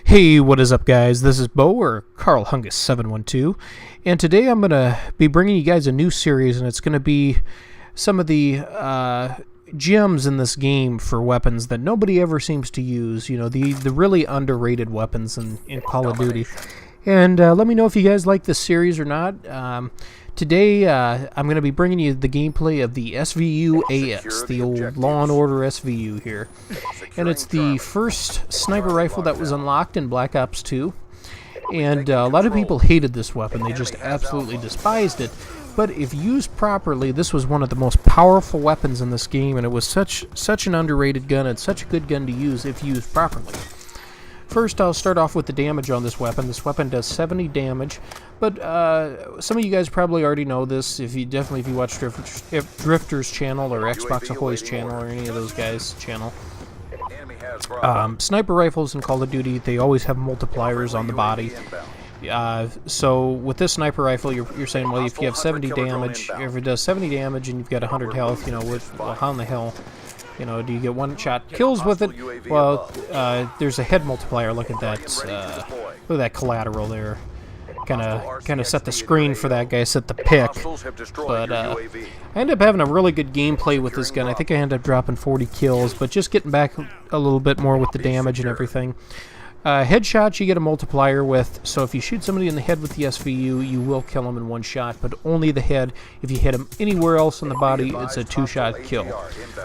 Hey, what is up, guys? This is Bo, or Carl Hungus 712, and today I'm going to be bringing you guys a new series, and it's going to be some of the gems in this game for weapons that nobody ever seems to use, you know, the really underrated weapons in Call of Duty. And let me know if you guys like this series or not. Today, I'm going to be bringing you the gameplay of the SVU AX, the old Law & Order SVU here. And it's the first sniper rifle that was unlocked in Black Ops 2. And a lot of people hated this weapon. They just absolutely despised it. But if used properly, this was one of the most powerful weapons in this game, and it was such an underrated gun. It's such a good gun to use if used properly. First, I'll start off with the damage on this weapon. This weapon does 70 damage, but some of you guys probably already know this. If you watch Drifter's channel or Xbox Ahoy's channel or any of those guys' channel. Sniper rifles in Call of Duty, they always have multipliers on the body. So with this sniper rifle, you're saying, well, if you have 70 damage, if it does 70 damage and you've got 100 health, you know, well, how in the hell? You know, do you get one-shot kills with it? Well, there's a head multiplier. Look at that collateral there. Kind of set the screen for that guy, set the pick. But I ended up having a really good gameplay with this gun. I think I ended up dropping 40 kills, but just getting back a little bit more with the damage and everything. Headshots you get a multiplier with, so if you shoot somebody in the head with the SVU, you will kill them in one shot, but only the head. If you hit them anywhere else in the body, it's a two-shot kill.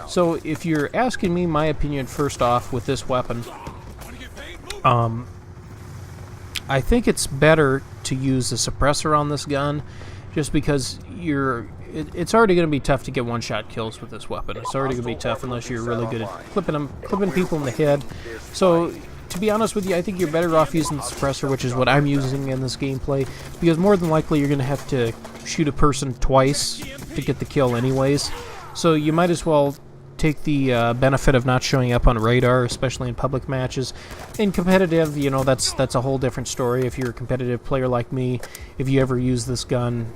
So if you're asking me my opinion first off with this weapon, I think it's better to use a suppressor on this gun, just because it's already going to be tough to get one-shot kills with this weapon. It's already going to be tough unless you're really good at clipping people in the head. So to be honest with you, I think you're better off using the suppressor, which is what I'm using in this gameplay, because more than likely you're going to have to shoot a person twice to get the kill anyways. So you might as well take the benefit of not showing up on radar, especially in public matches. In competitive, you know, that's a whole different story. If you're a competitive player like me, if you ever use this gun,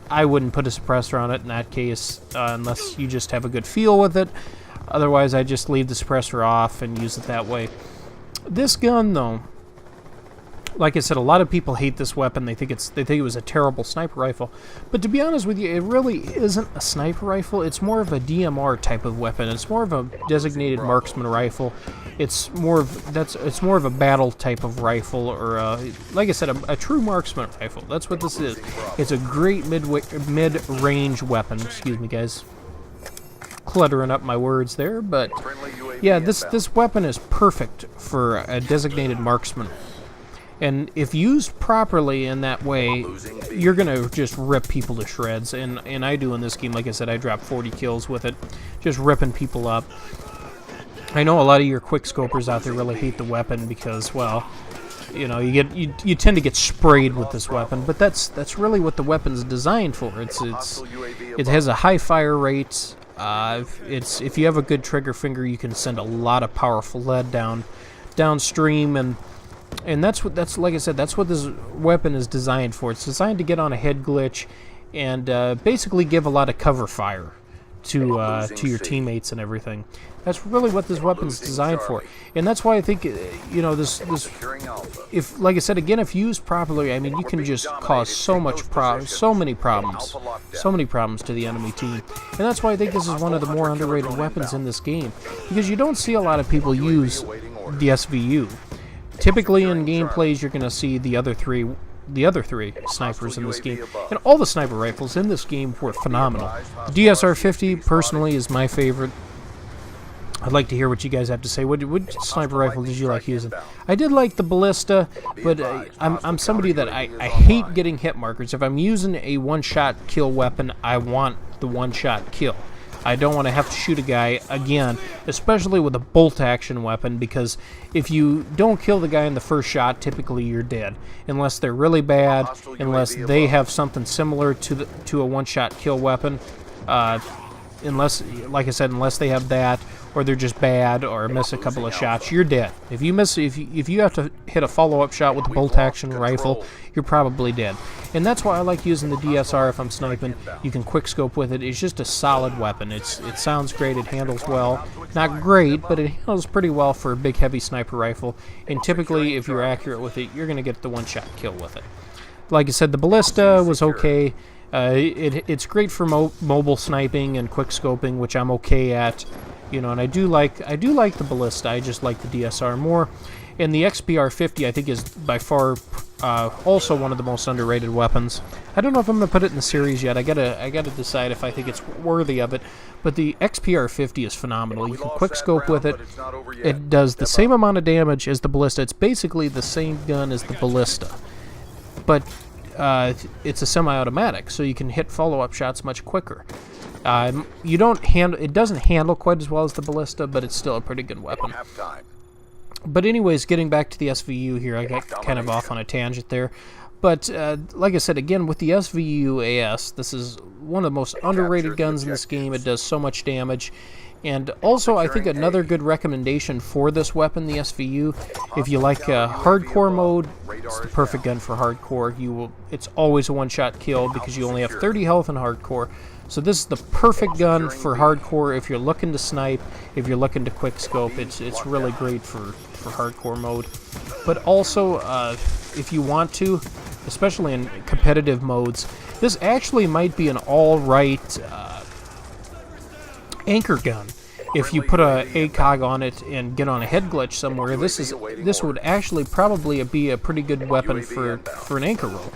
I wouldn't put a suppressor on it in that case, unless you just have a good feel with it. Otherwise, I just leave the suppressor off and use it that way. This gun, though, like I said, a lot of people hate this weapon. They think it was a terrible sniper rifle. But to be honest with you, it really isn't a sniper rifle. It's more of a DMR type of weapon. It's more of a designated marksman rifle. It's more of a battle type of rifle, or like I said, a true marksman rifle. That's what this is. It's a great mid-range weapon. Excuse me, guys. Cluttering up my words there, but yeah, this weapon is perfect for a designated marksman, and if used properly in that way, you're gonna just rip people to shreds. And I do in this game. Like I said, I dropped 40 kills with it, just ripping people up. I know a lot of your quick scopers out there really hate the weapon because, well, you know, you tend to get sprayed with this weapon, but that's really what the weapon's designed for. It has a high fire rate. If you have a good trigger finger, you can send a lot of powerful lead downstream, and that's like I said, that's what this weapon is designed for. It's designed to get on a head glitch and basically give a lot of cover fire to your teammates and everything. That's really what this weapon's designed for, and that's why I think, you know, if, like I said again, if used properly, I mean, you can just cause so many problems to the enemy team, and that's why I think this is one of the more underrated weapons in this game, because you don't see a lot of people use the SVU. Typically in gameplays, you're going to see the other three snipers in this game, and all the sniper rifles in this game were phenomenal. The DSR-50 personally is my favorite. I'd like to hear what you guys have to say. What sniper rifle did you like using? I did like the ballista, but I'm somebody that I hate getting hit markers. If I'm using a one-shot kill weapon, I want the one-shot kill. I don't want to have to shoot a guy again, especially with a bolt-action weapon, because if you don't kill the guy in the first shot, typically you're dead. Unless they're really bad, unless they have something similar to a one-shot kill weapon. unless, like I said, unless they have that, or they're just bad, or miss a couple of shots, you're dead. If you miss, if you have to hit a follow-up shot with a bolt-action rifle, you're probably dead. And that's why I like using the DSR if I'm sniping. You can quick scope with it. It's just a solid weapon. It sounds great. It handles well. Not great, but it handles pretty well for a big, heavy sniper rifle. And typically, if you're accurate with it, you're going to get the one-shot kill with it. Like I said, the ballista was okay. It's great for mobile sniping and quick scoping, which I'm okay at, you know. And I do like the ballista. I just like the DSR more. And the XPR-50, I think, is by far also one of the most underrated weapons. I don't know if I'm going to put it in the series yet. I gotta decide if I think it's worthy of it. But the XPR-50 is phenomenal. You can quick scope with it. It does the same amount of damage as the ballista. It's basically the same gun as the ballista, but it's a semi-automatic, so you can hit follow-up shots much quicker. It doesn't handle quite as well as the ballista, but it's still a pretty good weapon. But anyways, getting back to the SVU here, I got kind of off on a tangent there. But like I said, again, with the SVU AS, this is one of the most underrated guns in this game. It does so much damage. And also, I think another good recommendation for this weapon, the SVU, if you like hardcore mode, it's the perfect gun for hardcore. It's always a one-shot kill because you only have 30 health in hardcore. So this is the perfect gun for hardcore if you're looking to snipe, if you're looking to quick scope. It's really great for hardcore mode. But also, if you want to, especially in competitive modes, this actually might be an all-right anchor gun. If you put a ACOG on it and get on a head glitch somewhere, this would actually probably be a pretty good weapon for an anchor roll.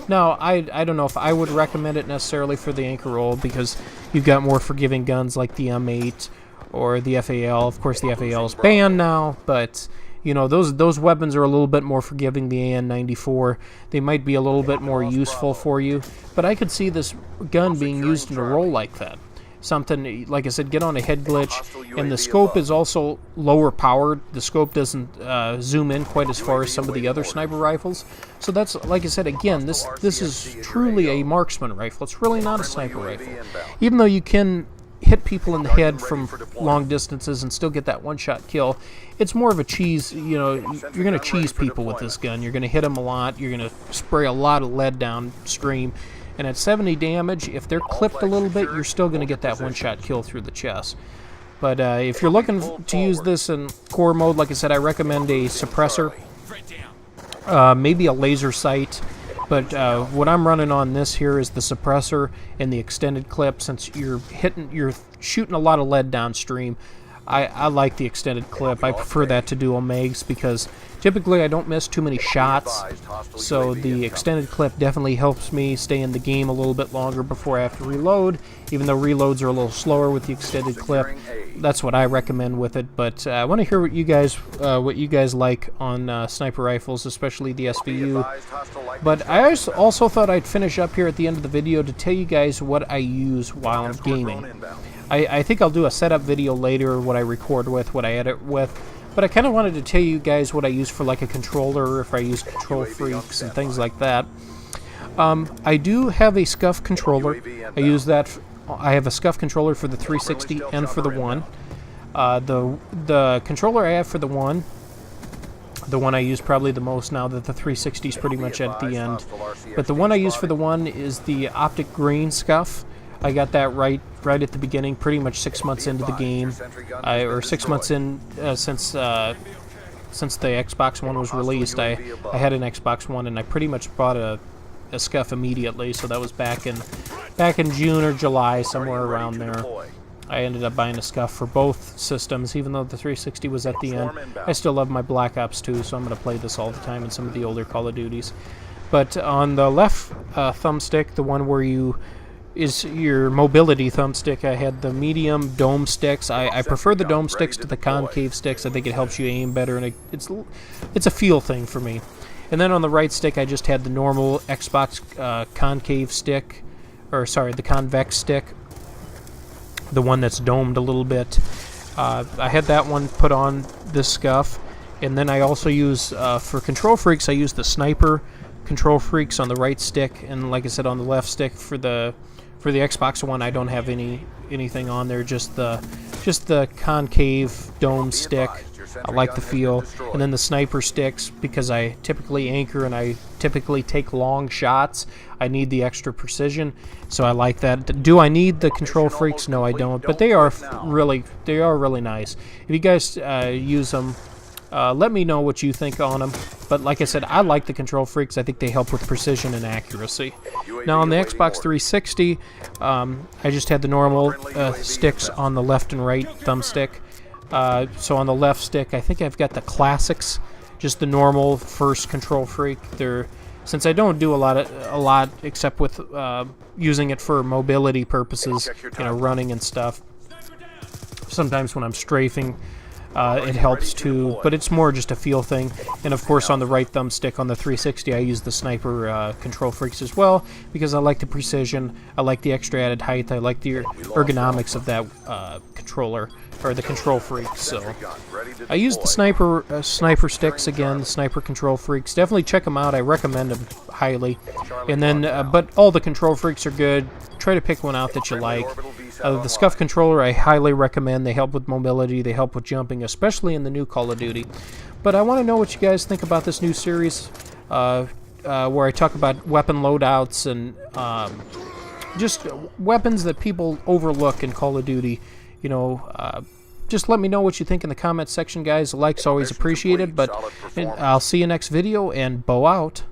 Now, I don't know if I would recommend it necessarily for the anchor roll, because you've got more forgiving guns like the M8 or the FAL. Of course, the FAL is banned now, but you know, those weapons are a little bit more forgiving. The AN-94, they might be a little bit more useful for you, but I could see this gun being used in a role like that. Something, like I said, get on a head glitch, and the scope is also lower powered. The scope doesn't zoom in quite as far as some of the other sniper rifles. So that's, like I said, again, this is truly a marksman rifle. It's really not a sniper rifle. Even though you can hit people in the head from long distances and still get that one-shot kill, it's more of a cheese. You know, you're going to cheese people with this gun. You're going to hit them a lot. You're going to spray a lot of lead downstream. And at 70 damage, if they're clipped a little bit, you're still going to get that one-shot kill through the chest. But if you're looking to use this in core mode, like I said, I recommend a suppressor, maybe a laser sight. But what I'm running on this here is the suppressor and the extended clip. Since you're shooting a lot of lead downstream, I like the extended clip. I prefer that to dual mags because typically I don't miss too many shots, so the extended clip definitely helps me stay in the game a little bit longer before I have to reload, even though reloads are a little slower with the extended clip. That's what I recommend with it, but I want to hear what you guys like on sniper rifles, especially the SVU. But I also thought I'd finish up here at the end of the video to tell you guys what I use while I'm gaming. I think I'll do a setup video later, what I record with, what I edit with, but I kind of wanted to tell you guys what I use for like a controller, if I use Kontrol Freeks and things like that. I do have a Scuff controller. I use that. I have a Scuff controller for the 360 and for the One. The controller I have for the One I use probably the most now that the 360 is pretty much at the end. But the one I use for the One is the Optic Green Scuff. I got that right at the beginning, pretty much 6 months into the game, or 6 months in since the Xbox One was released. I had an Xbox One and I pretty much bought a Scuff immediately. So that was back in June or July, somewhere around there. I ended up buying a Scuff for both systems, even though the 360 was at the end. I still love my Black Ops 2, so I'm going to play this all the time in some of the older Call of Duties. But on the left thumbstick, the one where is your mobility thumbstick, I had the medium dome sticks. I prefer the dome sticks to the concave sticks. I think it helps you aim better, and it's a feel thing for me. And then on the right stick, I just had the normal Xbox concave stick, or sorry, the convex stick, the one that's domed a little bit. I had that one put on this Scuff, and then I also use for Kontrol Freeks, I use the sniper Kontrol Freeks on the right stick, and like I said, on the left stick for the For the Xbox One, I don't have anything on there, just the concave dome stick. I like the feel. And then the sniper sticks, because I typically anchor and I typically take long shots, I need the extra precision, so I like that. Do I need the Kontrol Freeks? No, I don't, but they are really nice. If you guys use them, let me know what you think on them. But like I said, I like the Kontrol Freeks. I think they help with precision and accuracy. Now on the Xbox 360, I just had the normal sticks on the left and right thumbstick. So on the left stick, I think I've got the classics, just the normal first Kontrol Freak. Since I don't do a lot except with using it for mobility purposes, running and stuff. Sometimes when I'm strafing, it helps too, but it's more just a feel thing. And of course on the right thumbstick on the 360, I use the sniper Kontrol Freeks as well, because I like the precision, I like the extra added height, I like the ergonomics of that controller, or the Kontrol Freeks. So I use the sniper sticks again, the sniper Kontrol Freeks. Definitely check them out. I recommend them highly. And then, but all the Kontrol Freaks are good. Try to pick one out that you like. The Scuff controller I highly recommend. They help with mobility, they help with jumping, especially in the new Call of Duty. But I want to know what you guys think about this new series, where I talk about weapon loadouts and just weapons that people overlook in Call of Duty. Just let me know what you think in the comments section, guys. A like's always appreciated, but I'll see you next video, and bow out.